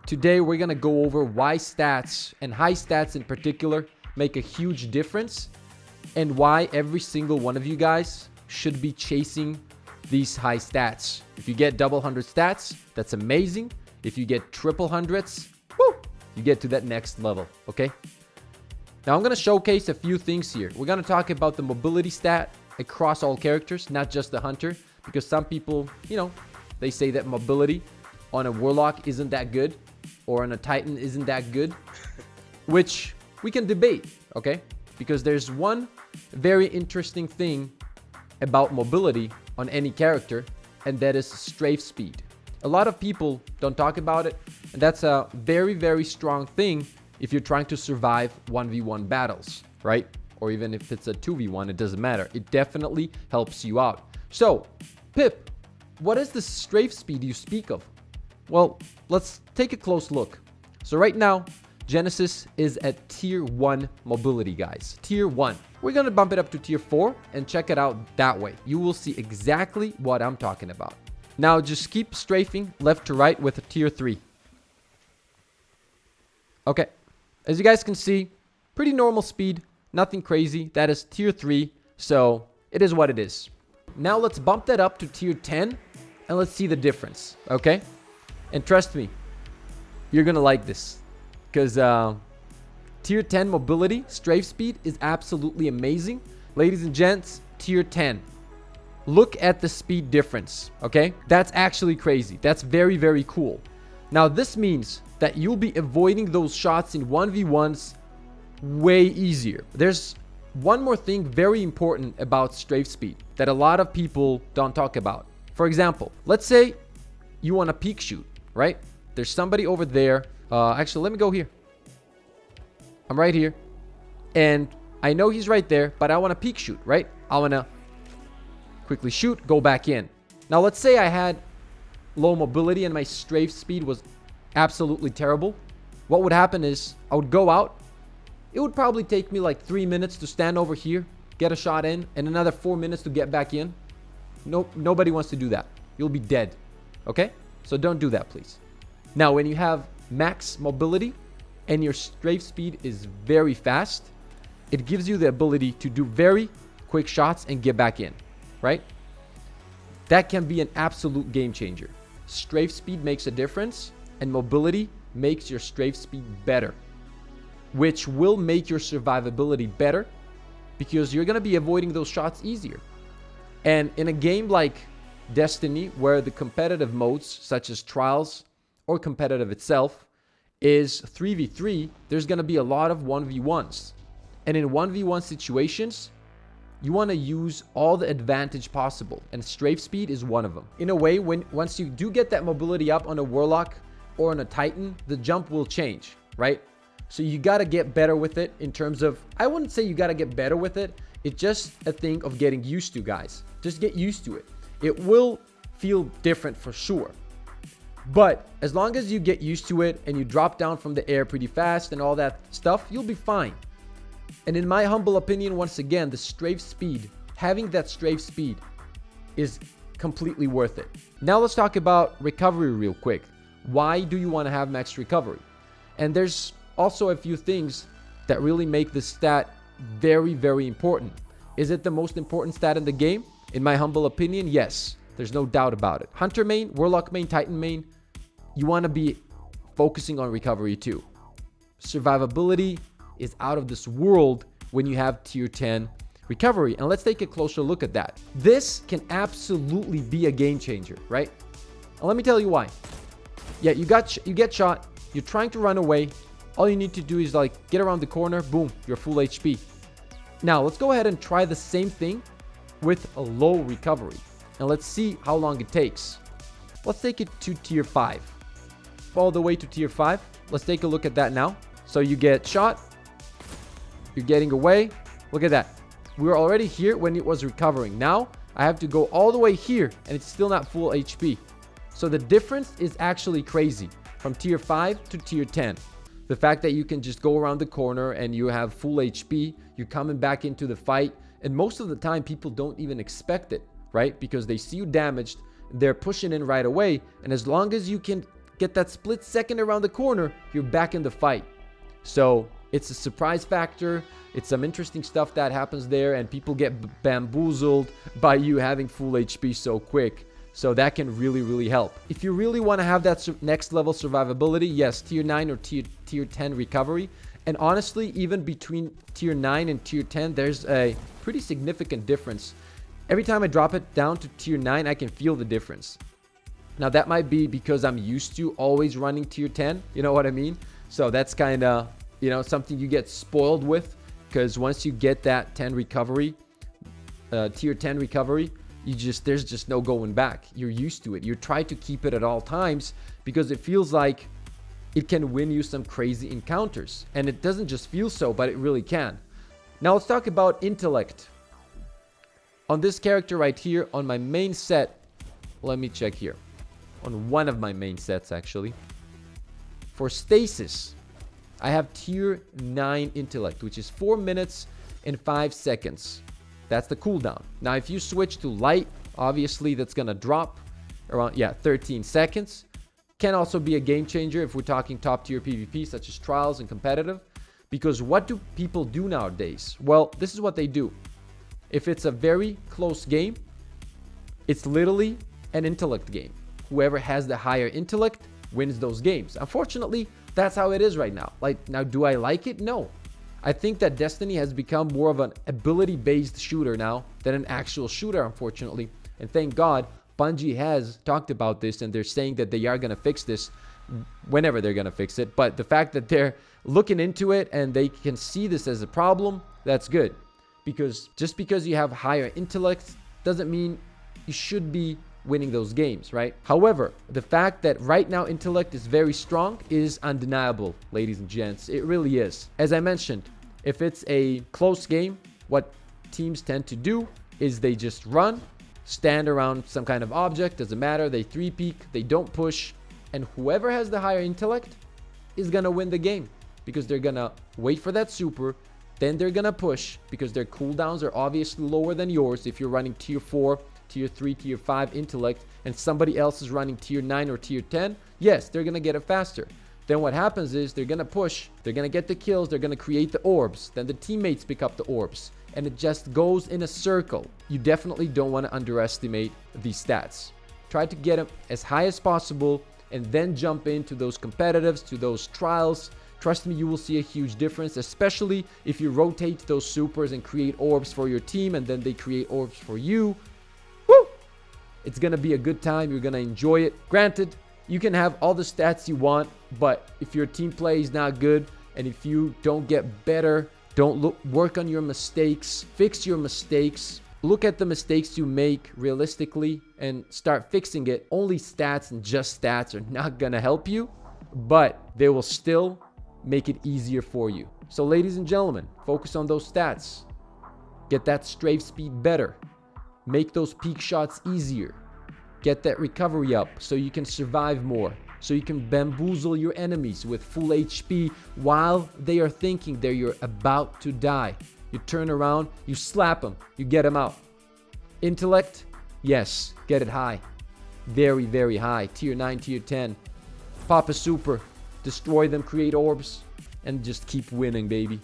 Today, we're going to go over why stats, and high stats in particular, make a huge difference, and why every single one of you guys should be chasing these high stats. If you get double 100 stats, that's amazing. If you get triple hundreds, woo, you get to that next level, okay? Now, I'm going to showcase a few things here. We're going to talk about the mobility stat across all characters, not just the hunter, because some people, they say that mobility on a warlock isn't that good, or on a titan isn't that good, which we can debate, okay? Because there's one very interesting thing about mobility on any character, and that is strafe speed. A lot of people don't talk about it, and that's a very, very strong thing if you're trying to survive 1v1 battles, right? Or even if it's a 2v1, it doesn't matter. It definitely helps you out. So, Pip, what is the strafe speed you speak of? Well, let's take a close look. So right now, Genesis is at tier 1 mobility, guys. Tier 1. We're going to bump it up to tier 4 and check it out that way. You will see exactly what I'm talking about. Now, just keep strafing left to right with a tier 3. Okay. As you guys can see, pretty normal speed. Nothing crazy. That is tier 3. So, it is what it is. Now, let's bump that up to tier 10 and let's see the difference. Okay? And trust me, you're going to like this. Because tier 10 mobility, strafe speed is absolutely amazing. Ladies and gents, tier 10. Look at the speed difference, okay? That's actually crazy. That's very, very cool. Now, this means that you'll be avoiding those shots in 1v1s way easier. There's one more thing very important about strafe speed that a lot of people don't talk about. For example, let's say you want to peek shoot, right? There's somebody over there. Actually, let me go here. I'm right here. And I know he's right there, but I want to peek shoot, right? I want to quickly shoot, go back in. Now, let's say I had low mobility and my strafe speed was absolutely terrible. What would happen is I would go out. It would probably take me like 3 minutes to stand over here, get a shot in, and another 4 minutes to get back in. Nobody wants to do that. You'll be dead. Okay? So don't do that, please. Now, when you have max mobility and your strafe speed is very fast, it gives you the ability to do very quick shots and get back in, right? That can be an absolute game changer. Strafe speed makes a difference, and mobility makes your strafe speed better, which will make your survivability better because you're going to be avoiding those shots easier. And in a game like Destiny, where the competitive modes such as trials or competitive itself is 3v3, there's going to be a lot of 1v1s. And in 1v1 situations, you want to use all the advantage possible, and strafe speed is one of them. In a way, once you do get that mobility up on a warlock or on a titan, the jump will change, right? So you got to get better with it in terms of, I wouldn't say you got to get better with it. It's just a thing of getting used to, guys. Just get used to it. It will feel different for sure. But as long as you get used to it and you drop down from the air pretty fast and all that stuff, you'll be fine. And in my humble opinion, once again, the strafe speed, having that strafe speed is completely worth it. Now let's talk about recovery real quick. Why do you want to have max recovery? And there's also a few things that really make this stat very, very important. Is it the most important stat in the game? In my humble opinion, yes. There's no doubt about it. Hunter main, Warlock main, Titan main, you want to be focusing on recovery too. Survivability is out of this world when you have tier 10 recovery. And let's take a closer look at that. This can absolutely be a game changer, right? And let me tell you why. Yeah, you get shot, you're trying to run away. All you need to do is like get around the corner, boom, you're full HP. Now, let's go ahead and try the same thing with a low recovery. And let's see how long it takes. Let's take it to tier 5. All the way to tier 5. Let's take a look at that now. So you get shot. You're getting away. Look at that. We were already here when it was recovering. Now, I have to go all the way here, and it's still not full HP. So the difference is actually crazy from tier 5 to tier 10. The fact that you can just go around the corner and you have full HP, you're coming back into the fight, and most of the time people don't even expect it, right? Because they see you damaged, they're pushing in right away, and as long as you can get that split second around the corner, you're back in the fight. So it's a surprise factor. It's some interesting stuff that happens there, and people get bamboozled by you having full HP so quick. So that can really, really help. If you really want to have that next level survivability, yes, tier 9 or tier 10 recovery. And honestly, even between tier 9 and tier 10, there's a pretty significant difference. Every time I drop it down to tier 9, I can feel the difference. Now, that might be because I'm used to always running tier 10. You know what I mean? So that's kind of, you know, something you get spoiled with. Because once you get that 10 recovery, tier 10 recovery, there's just no going back. You're used to it. You try to keep it at all times because it feels like it can win you some crazy encounters. And it doesn't just feel so, but it really can. Now let's talk about Intellect. On this character right here, on my main set, let me check here. On one of my main sets, actually. For Stasis, I have tier 9 Intellect, which is 4 minutes and 5 seconds. That's the cooldown. Now, if you switch to light, obviously that's going to drop around, 13 seconds. Can also be a game changer if we're talking top tier PvP, such as trials and competitive. Because what do people do nowadays? Well, this is what they do. If it's a very close game, it's literally an intellect game. Whoever has the higher intellect wins those games. Unfortunately, that's how it is right now. Like, now, do I like it? No. I think that Destiny has become more of an ability-based shooter now than an actual shooter, unfortunately. And thank God, Bungie has talked about this, and they're saying that they are going to fix this whenever they're going to fix it. But the fact that they're looking into it and they can see this as a problem, that's good. Because just because you have higher intellect doesn't mean you should be winning those games, right? However, the fact that right now Intellect is very strong is undeniable, ladies and gents. It really is. As I mentioned, if it's a close game, what teams tend to do is they just run, stand around some kind of object, doesn't matter, they 3-peek, they don't push, and whoever has the higher intellect is gonna win the game because they're gonna wait for that super, then they're gonna push because their cooldowns are obviously lower than yours if you're running tier 4, tier 3, tier 5 intellect, and somebody else is running tier 9 or tier 10, yes, they're gonna get it faster. Then what happens is they're gonna push, they're gonna get the kills, they're gonna create the orbs, then the teammates pick up the orbs, and it just goes in a circle. You definitely don't want to underestimate these stats. Try to get them as high as possible and then jump into those competitives, to those trials. Trust me, you will see a huge difference, especially if you rotate those supers and create orbs for your team and then they create orbs for you. Woo! It's gonna be a good time. You're gonna enjoy it. Granted, you can have all the stats you want, but if your team play is not good and if you don't get better, don't work on your mistakes, fix your mistakes, look at the mistakes you make realistically and start fixing it. Only stats and just stats are not gonna help you, but they will still make it easier for you. So ladies and gentlemen, focus on those stats. Get that strafe speed better. Make those peak shots easier. Get that recovery up so you can survive more. So you can bamboozle your enemies with full HP while they are thinking that you're about to die. You turn around, you slap them, you get them out. Intellect, yes, get it high. Very, very high. Tier 9, tier 10. Pop a super, destroy them, create orbs, and just keep winning, baby.